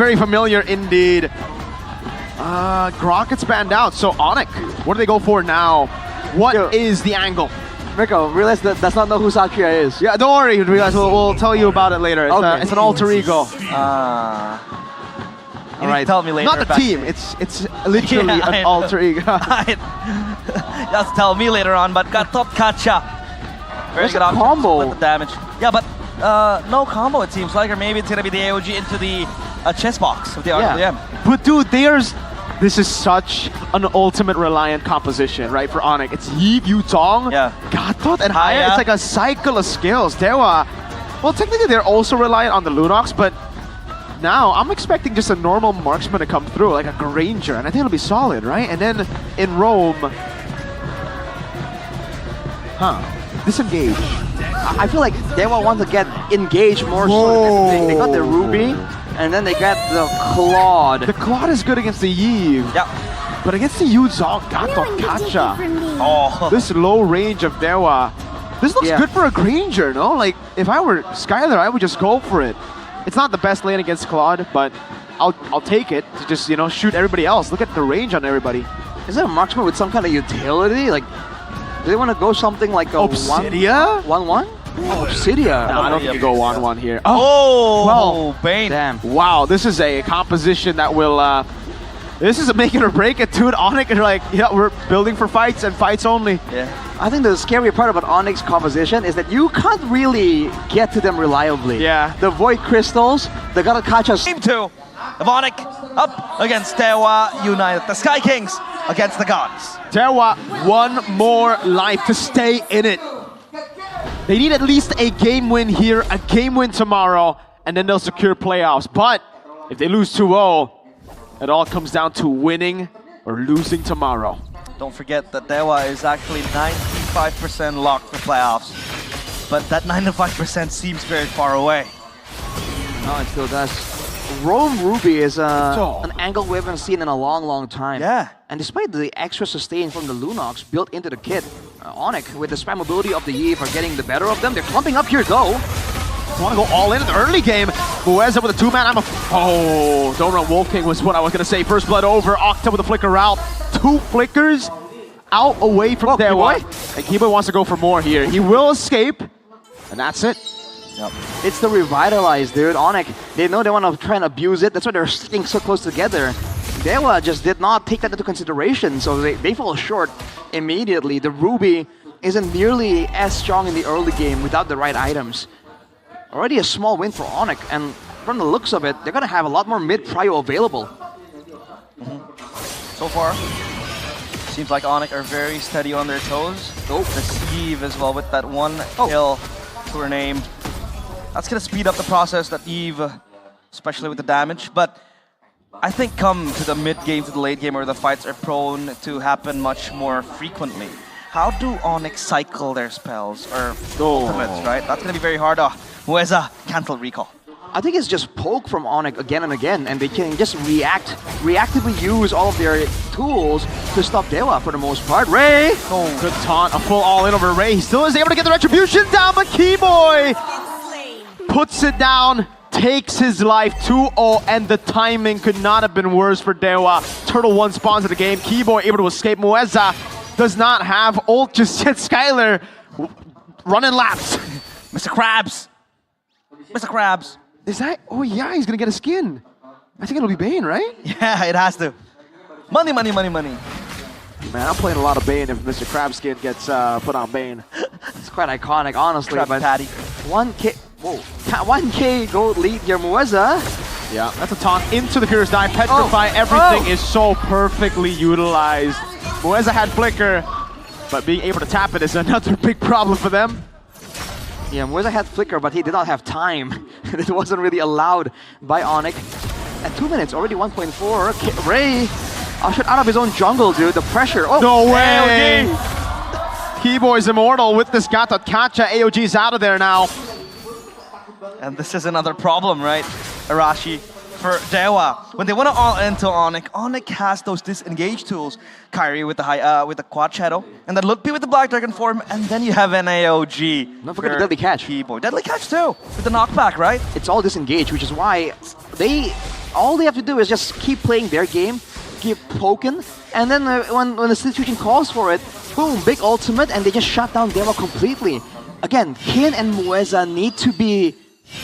very familiar indeed. Grok gets banned out, so Onic, what do they go for now? What is the angle? Mirko, realize that does not know who Sakria is. Yeah, don't worry, realize we'll tell you about it later. It's, Okay. it's an alter ego. All right, tell me later. Not the team, it's literally Yeah, an alter ego. Just tell me later on, but got top Kacha. Very What's good a option combo? to split the damage. Yeah, but no combo it seems like, or maybe it's gonna be the AOG into the chess box of the RWM. But dude, this is such an ultimate reliant composition, right, for Onic. It's Yves, Yutong, Gatot, and Haya. It's like a cycle of skills. Dewa, well, technically they're also reliant on the Lunox, but now I'm expecting just a normal marksman to come through, like a Granger, and I think it'll be solid, right? And then in Rome, disengage. I feel like Dewa wants to get engaged more so. They got the Ruby, and then they got the Claude. The Claude is good against the Yves. Yeah. But against the Yuzong, Gatot, Kacha. Oh. This low range of Dewa. This looks good for a Granger, no? Like, if I were Skylar, I would just go for it. It's not the best lane against Claude, but I'll take it to just, you know, shoot everybody else. Look at the range on everybody. Is it a marksman with some kind of utility? Like, do they want to go something like a Obsidia? 1-1? Oh, Obsidia. No, I don't think you go 1-1 here. Oh, well, Bane. Damn. Wow, this is a composition that will, this is a make it or break it, dude. Onic are like, yeah, we're building for fights and fights only. Yeah. I think the scary part about Onic's composition is that you can't really get to them reliably. Yeah. The Void Crystals, they gotta catch us. Game 2 of Onic up against Dewa United. The Sky Kings against the Gods. Dewa, one more life to stay in it. They need at least a game win here, a game win tomorrow, and then they'll secure playoffs. But if they lose 2-0, it all comes down to winning or losing tomorrow. Don't forget that Dewa is actually 95% locked for playoffs. But that 95% seems very far away. No, it still does. Rome Ruby is an angle we haven't seen in a long, long time. Yeah. And despite the extra sustain from the Lunox built into the kit, Onic, with the spammability of the Yves, are getting the better of them. They're clumping up here, though. Want to go all in the early game. Mueza with a two-man. Don't run Wolf King was what I was going to say. First blood over. Octa with a flicker out. 2 flickers out away from Dewa. And Kiboy wants to go for more here. He will escape. And that's it. Yep. It's the Revitalize, dude. Onic, they know they want to try and abuse it. That's why they're sticking so close together. Dewa just did not take that into consideration, so they fall short immediately. The Ruby isn't nearly as strong in the early game without the right items. Already a small win for Onic, and from the looks of it, they're gonna have a lot more mid-prio available. So far, seems like Onic are very steady on their toes. Oh, the Yves as well with that one kill to her name. That's gonna speed up the process, that Yves, especially with the damage. But I think come to the mid game, to the late game, where the fights are prone to happen much more frequently. How do Onic cycle their spells or ultimates, right? That's gonna be very hard. Mueza, cancel recall. I think it's just poke from Onic again and again, and they can just reactively use all of their tools to stop Dewa for the most part. Ray! Oh, good taunt, a full all-in over Ray. He still is able to get the retribution down, but Keyboy puts it down, takes his life 2-0, and the timing could not have been worse for Dewa. Turtle 1 spawns in the game. Keyboy able to escape. Mueza does not have ult just yet. Skylar running laps. Mr. Krabs! Mr. Krabs! Is that? Oh yeah, he's gonna get a skin. I think it'll be Bane, right? Yeah, it has to. Money, money, money, money. Man, I'm playing a lot of Bane if Mr. Krabs skin gets put on Bane. It's quite iconic, honestly. Crab but patty. 1K, whoa, 1K gold lead here, Mueza. Yeah, that's a taunt into the Furious Dive. Petrify, everything is so perfectly utilized. Mueza had Flicker, but being able to tap it is another big problem for them. Yeah, Mueza had Flicker, but he did not have time. It wasn't really allowed by Onic. At 2 minutes, already 1.4. Ray ushered out of his own jungle, dude. The pressure. Oh, no way! Keyboy's immortal with this Gatot Kacha. AOG's out of there now. And this is another problem, right, Arashi? For Dewa, when they want to all into Onic, Onic has those disengage tools. Kyrie with the quad shadow, and then Lutpi with the Black Dragon form, and then you have an AOG. Don't forget the Deadly Catch. Keyboy. Deadly Catch too, with the knockback, right? It's all disengaged, which is why they all they have to do is just keep playing their game, keep poking, and then when the situation calls for it, boom, big ultimate, and they just shut down Dewa completely. Again, Kin and Mueza need to be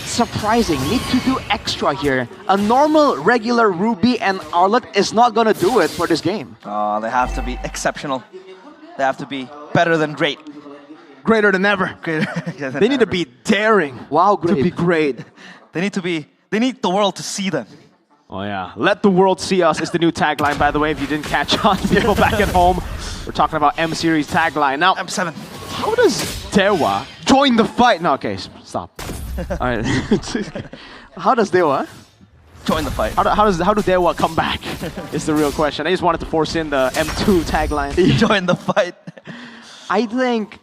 surprising, need to do extra here. A normal, regular Ruby and Arlet is not gonna do it for this game. They have to be exceptional. They have to be better than great. Greater than ever. They need to be daring. Wow, to be great. They need the world to see them. Oh yeah, let the world see us is the new tagline, by the way, if you didn't catch on, people back at home. We're talking about M-Series tagline. Now, M7. How does Dewa join the fight? No, okay, stop. All right. How does Dewa join the fight? How do Dewa come back? Is the real question. I just wanted to force in the M2 tagline. Join the fight. I think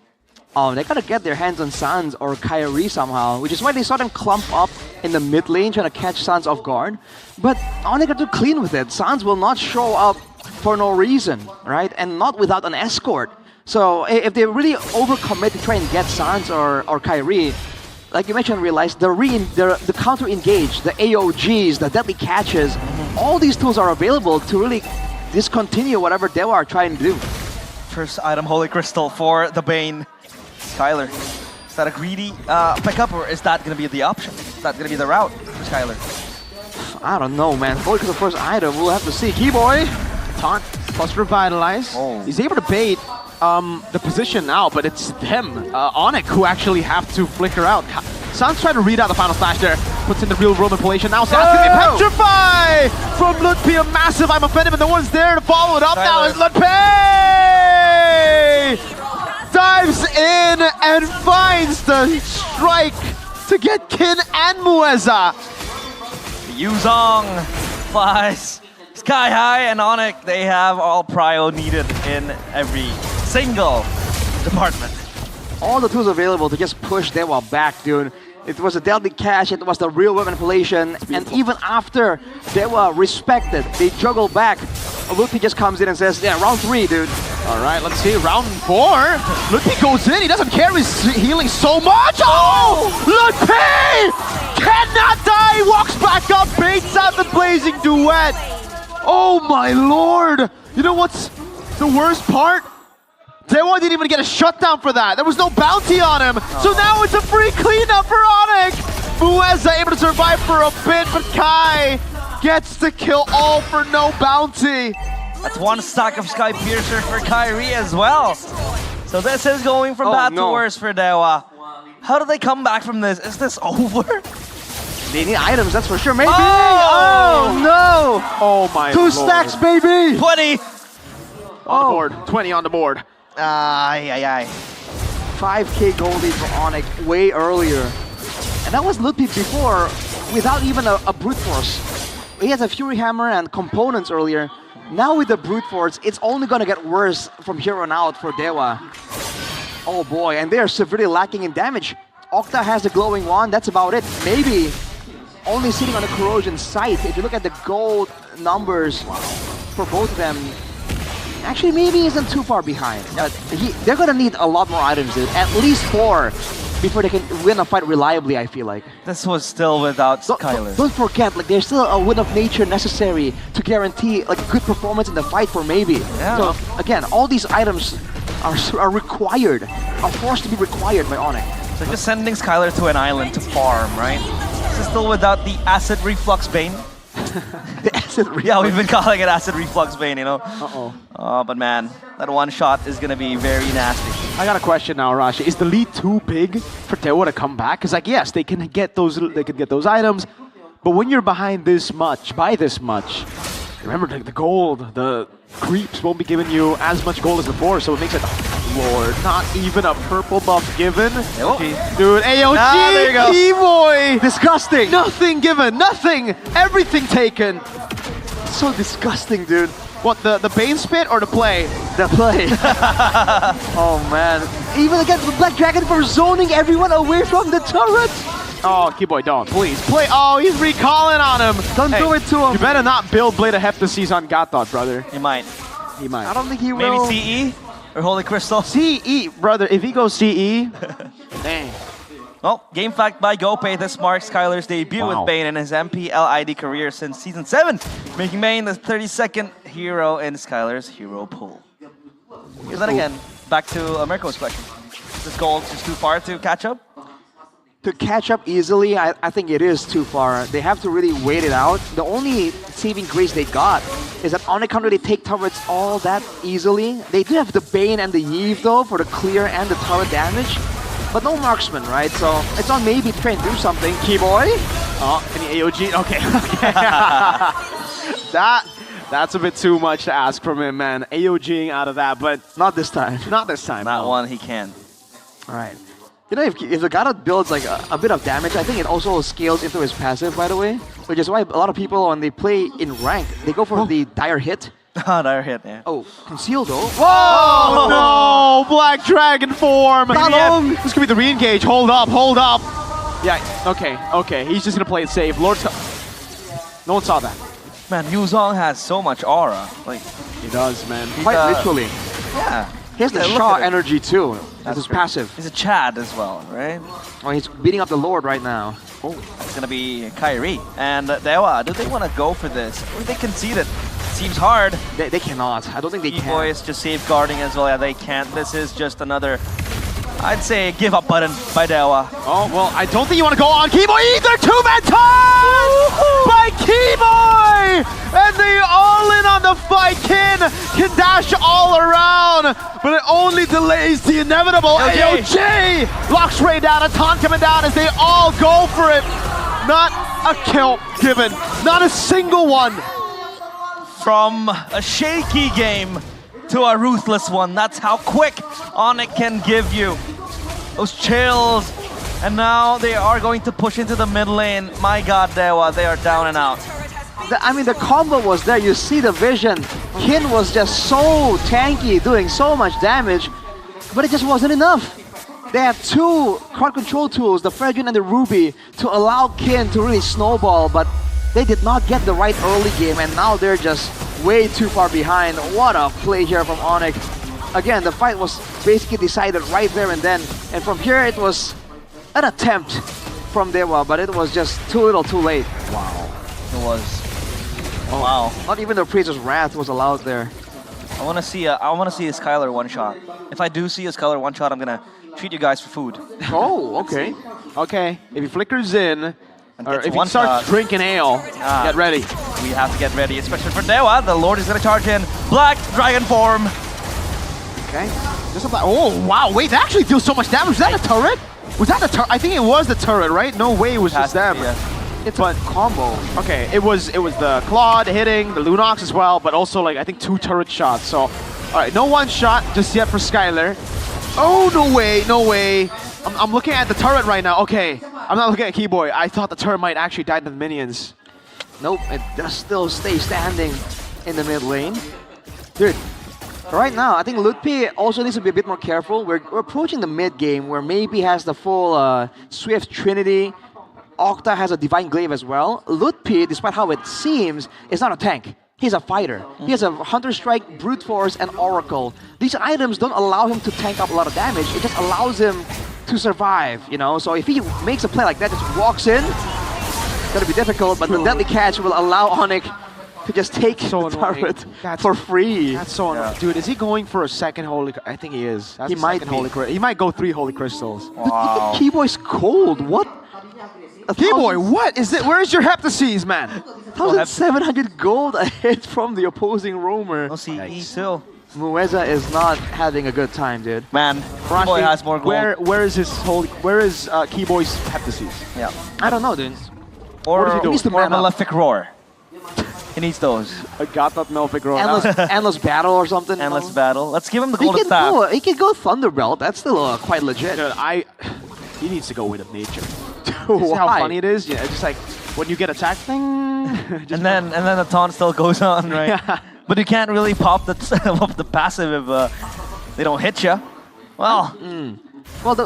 they gotta get their hands on Sans or Kyrie somehow, which is why they saw them clump up in the mid lane trying to catch Sans off guard. But Onic got to clean with it. Sans will not show up for no reason, right? And not without an escort. So if they really overcommit to try and get Sans or Kyrie, like you mentioned, realize the counter engage, the AOGs, the deadly catches, all these tools are available to really discontinue whatever Dewa are trying to do. First item, Holy Crystal for the Bane. Skyler, is that a greedy pickup, or is that going to be the option? Is that going to be the route for Skyler? I don't know, man. Going to the first item, we'll have to see. Keyboy! Taunt plus Revitalize. Oh. He's able to bait the position now, but it's them, Onic, who actually have to flicker out. Sans trying to read out the final slash there. Puts in the real world manipulation. Now Sans gonna be petrify from Ludpi. A massive I'm offended, and no one's there to follow it up. Now is Ludpi! Dives in and finds the strike to get Kin and Mueza. Yuzong flies sky high, and Onic, they have all prio needed in every single department. All the tools available to just push Dewa back, dude. It was a deadly catch, it was the real world manipulation, and even after Dewa respected, they juggle back. Ludpi just comes in and says, yeah, round 3, dude. All right, let's see, round 4. Ludpi goes in, he doesn't care, he's healing so much. Oh, Ludpi cannot die, walks back up, baits out the blazing duet. Oh my lord. You know what's the worst part? Dewa didn't even get a shutdown for that. There was no bounty on him. So now it's a free cleanup for Onic. Mueza able to survive for a bit, but Kai gets the kill all for no bounty. That's one stack of Sky Piercer for Kyrie as well. So this is going from bad to worse for Dewa. How do they come back from this? Is this over? They need items, that's for sure. Maybe. Oh, no. Oh my Two lord. stacks, baby. 20. On the board. 20 on the board. 5k gold lead for Onic way earlier. And that was Ludpi before without even a brute force. He has a Fury Hammer and components earlier. Now with the brute force, it's only gonna get worse from here on out for Dewa. Oh boy, and they are severely lacking in damage. Octa has the glowing wand, that's about it. Maybe only sitting on the corrosion site. If you look at the gold numbers for both of them, actually maybe he isn't too far behind. They're gonna need a lot more items, dude. At least 4 before they can win a fight reliably, I feel like. This was still without Skyler. Don't forget, like there's still a win of nature necessary to guarantee like a good performance in the fight for maybe. Yeah. So again, all these items are required, are forced to be required by Onic. So just sending Skyler to an island to farm, right? This is still without the acid reflux bane. The acid reflux. Yeah, we've been calling it acid reflux bane, you know? But man, that one shot is gonna be very nasty. I got a question now, Rashi. Is the lead too big for Dewa to come back? Because like, yes, they can get those items, but when you're behind this much, by this much, remember the gold, the creeps won't be giving you as much gold as before, so it makes it, Lord, not even a purple buff given. Dude, AOG, there you go. E-boy! Disgusting! Nothing given, nothing! Everything taken! So disgusting, dude. What, the Bane spit or the play? The play. Oh man. Even against the Black Dragon for zoning everyone away from the turret! Oh, Keyboy, don't, please. Play, oh, he's recalling on him! Don't do it to him! You better not build Blade of Heptases on Gatot, brother. He might. He might. I don't think he will. Maybe CE? Or Holy Crystal? CE, brother, if he goes CE, dang. Well, game fact by GoPay. This marks Skylar's debut with Bane in his MPL ID career since Season 7, making Bane the 32nd hero in Skylar's hero pool. But then again, back to Mirko's question. Is this goal just too far to catch up? To catch up easily, I think it is too far. They have to really wait it out. The only saving grace they got is that Onic can't really take turrets all that easily. They do have the Bane and the Yeve though for the clear and the turret damage. But no marksman, right? So it's on maybe trying to do something. Keyboy? Oh, any AOG? Okay. That's a bit too much to ask from him, man. AOGing out of that, but not this time. Not this time. That one he can. All right. You know, if the Gata builds like a bit of damage, I think it also scales into his passive, by the way. Which is why a lot of people, when they play in rank, they go for the dire hit. Dire hit, yeah. Oh, conceal though. Whoa! No! Black Dragon form! This could be the re-engage. Hold up, hold up. Yeah, okay. He's just gonna play it safe. Lord, no one saw that. Man, Yuzong has so much aura. Like, he does, man. Quite literally. Yeah. He has the Shaw energy too. That's his passive. He's a Chad as well, right? Oh, he's beating up the Lord right now. Oh, it's gonna be Kyrie. And Dewa, do they want to go for this? Or they concede it? Seems hard. They cannot. I don't think they can. Boy is just safeguarding as well. Yeah, they can't. This is just another, I'd say, give up button by Dewa. Oh, well, I don't think you want to go on Keyboy either. Two-man toss by Keyboy! And the all-in on the fight. Can dash all around, but it only delays the inevitable. AOG locks Ray down, a taunt coming down as they all go for it. Not a kill given. Not a single one. From a shaky game to a ruthless one. That's how quick Onic can give you those chills. And now they are going to push into the mid lane. My god, Dewa, they are down and out. I mean, the combo was there. You see the vision. Kin was just so tanky, doing so much damage, but it just wasn't enough. They have two crowd control tools, the Fredrin and the Ruby, to allow Kin to really snowball, but they did not get the right early game, and now they're just way too far behind. What a play here from Onic. Again, the fight was basically decided right there and then, and from here it was an attempt from Dewa, but it was just too little too late. Wow. It was. Oh, wow. Not even the Praiser's Wrath was allowed there. I want to see a Skylar one shot. If I do see a Skylar one shot, I'm gonna treat you guys for food. Oh, okay. Okay. If he flickers in, or if he starts shot. drinking ale, get ready. We have to get ready, especially for Dewa. The Lord is gonna charge in. Black Dragon form. Okay. Just a oh wow! Wait, that actually deals so much damage. Was that a turret? Was that the turret? I think it was the turret, right? No way, it was just them. It's a combo. Okay, it was the Claude hitting, the Lunox as well, but also like I think 2 turret shots. So, all right, no one shot just yet for Skylar. Oh no way! I'm looking at the turret right now. Okay, I'm not looking at Keyboy. I thought the turret might actually die to the minions. Nope, it does still stay standing in the mid lane. Dude, right now I think Lutpi also needs to be a bit more careful. We're approaching the mid game where maybe has the full Swift Trinity. Octa has a Divine Glaive as well. Lutpi, despite how it seems, is not a tank. He's a fighter. He has a Hunter Strike, Brute Force, and Oracle. These items don't allow him to tank up a lot of damage. It just allows him to survive, you know? So if he makes a play like that, just walks in, it's gonna be difficult, but the Deadly Catch will allow Onic to just take the turret for free. That's so annoying. Dude, is he going for a second Holy... I think he is. That's he might be. He might go 3 Holy Crystals. Wow. Keyboy's cold. What? Keyboy, what is it? Where's your Heptases, man? 1,700 gold ahead from the opposing roamer. No CE still. Mueza is not having a good time, dude. Man, Keyboy has more gold. Where is Keyboy's Heptases? Yeah. I don't know, dude. Or Malefic Roar. He needs those. I got that Malefic Roar. Endless Battle or something. Endless Battle. Let's give him the golden staff. He could go Thunderbelt. That's still quite legit. Dude, he needs to go with nature. See how funny it is? Yeah, just like when you get attacked thing. and then the taunt still goes on, right? Yeah. But you can't really pop the passive if they don't hit you. Well, well,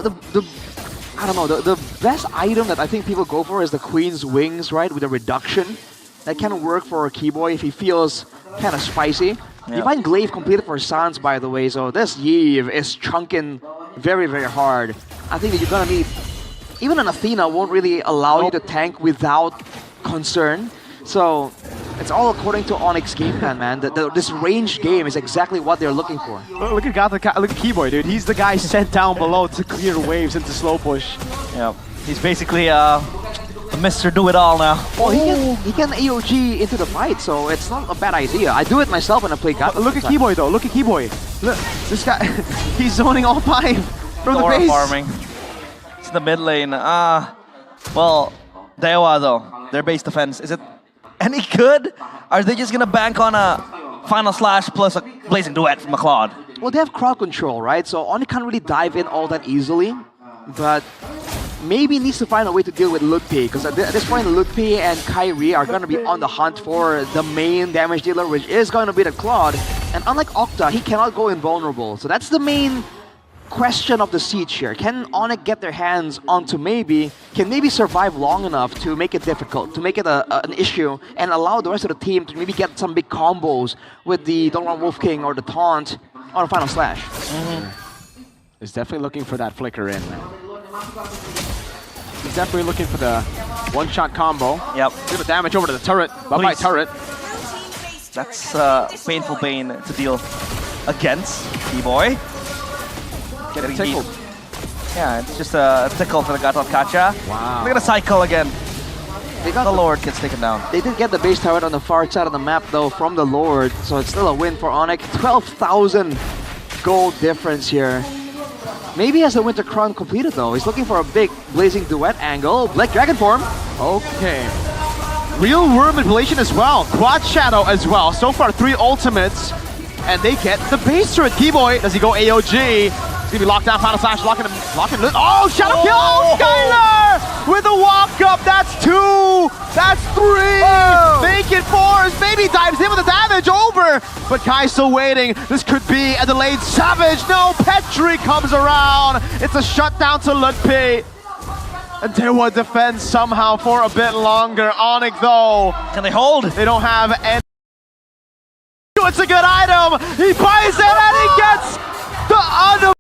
I don't know. The best item that I think people go for is the Queen's Wings, right? With a reduction. That can work for a Keyboy if he feels kind of spicy. Yep. Divine Glaive completed for Sans, by the way, so this Yeve is chunking very, very hard. I think that you're gonna need even an Athena won't really allow you to tank without concern. So it's all according to Onic's game plan, man. This ranged game is exactly what they're looking for. Look at look at Keyboy, dude. He's the guy sent down below to clear waves into slow push. Yeah, he's basically Mr. Do-It-All now. Well, he can AOG into the fight, so it's not a bad idea. I do it myself when I play Gata. Look at Keyboy though. Look at Keyboy. Look, this guy. He's zoning all 5 from the base. Farming. It's in the mid lane. Well, Dewa though, their base defense, is it any good? Are they just gonna bank on a final slash plus a blazing duet from McLeod? Well, they have crowd control, right? So Onic can't really dive in all that easily, but maybe needs to find a way to deal with Ludpi, because at this point, Ludpi and Kyrie are going to be on the hunt for the main damage dealer, which is going to be the Claude. And unlike Octa, he cannot go invulnerable. So that's the main question of the siege here. Can Onic get their hands onto maybe, can maybe survive long enough to make it difficult, to make it an issue, and allow the rest of the team to maybe get some big combos with the Don't Run Wolf King or the Taunt on a final slash? He's definitely looking for that flicker in. He's definitely looking for the one-shot combo. Yep. Give the damage over to the turret. Bye-bye turret. That's painful pain to deal against. B-Boy. Getting tickled. Yeah, it's just a tickle for the Gatot Kacha. Wow. Look at a cycle again. They got the Lord gets taken down. They did get the base turret on the far side of the map though from the Lord, so it's still a win for Onic. 12,000 gold difference here. Maybe he has the Winter Crown completed though. He's looking for a big blazing duet angle. Black Dragon form. Okay. Real Worm manipulation as well. Quad Shadow as well. So far 3 ultimates. And they get the base turret. Keyboy, does he go AOG? He's gonna be locked down, final slash, locking him. Oh, Shadow kill! Oh, Skylar! With a walk up, that's 2! That's 3! Oh. Make it 4! Maybe dives in with the damage over! But Kai's still waiting. This could be a delayed Savage. No, Petri comes around. It's a shutdown to Ludpi. And Dewa defends somehow for a bit longer. Onic though. Can they hold? They don't have any. It's a good item. He buys it and he gets the